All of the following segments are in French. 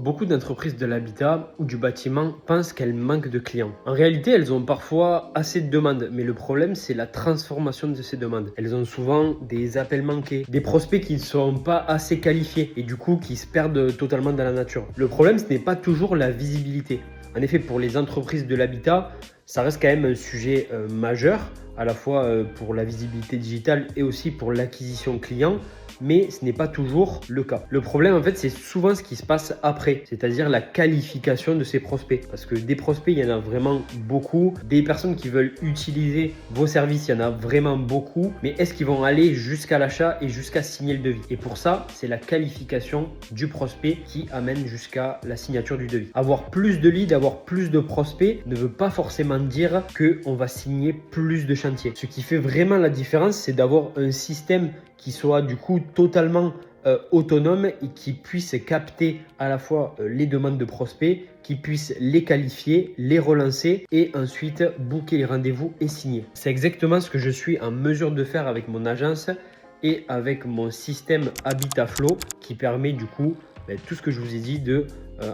Beaucoup d'entreprises de l'habitat ou du bâtiment pensent qu'elles manquent de clients. En réalité, elles ont parfois assez de demandes, mais le problème, c'est la transformation de ces demandes. Elles ont souvent des appels manqués, des prospects qui ne sont pas assez qualifiés et du coup qui se perdent totalement dans la nature. Le problème, ce n'est pas toujours la visibilité. En effet, pour les entreprises de l'habitat, ça reste quand même un sujet majeur, à la fois pour la visibilité digitale et aussi pour l'acquisition client, mais ce n'est pas toujours le cas. Le problème, en fait, c'est souvent ce qui se passe après, c'est-à-dire la qualification de ces prospects. Parce que des prospects, il y en a vraiment beaucoup. Des personnes qui veulent utiliser vos services, il y en a vraiment beaucoup. Mais est-ce qu'ils vont aller jusqu'à l'achat et jusqu'à signer le devis? Et pour ça, c'est la qualification du prospect qui amène jusqu'à la signature du devis. Avoir plus de leads, avoir plus de prospects ne veut pas forcément dire qu'on va signer plus de chantiers. Ce qui fait vraiment la différence, c'est d'avoir un système qui soit du coup totalement autonome et qui puisse capter à la fois les demandes de prospects, qui puisse les qualifier, les relancer et ensuite booker les rendez-vous et signer. C'est exactement ce que je suis en mesure de faire avec mon agence et avec mon système Habitaflow qui permet du coup tout ce que je vous ai dit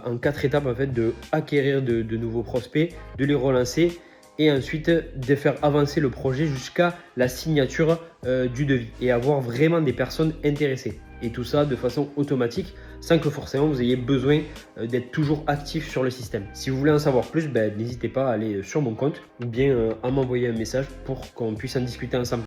en 4 étapes en fait, de acquérir de nouveaux prospects, de les relancer et ensuite de faire avancer le projet jusqu'à la signature du devis et avoir vraiment des personnes intéressées. Et tout ça de façon automatique sans que forcément vous ayez besoin d'être toujours actif sur le système. Si vous voulez en savoir plus, n'hésitez pas à aller sur mon compte ou bien à m'envoyer un message pour qu'on puisse en discuter ensemble.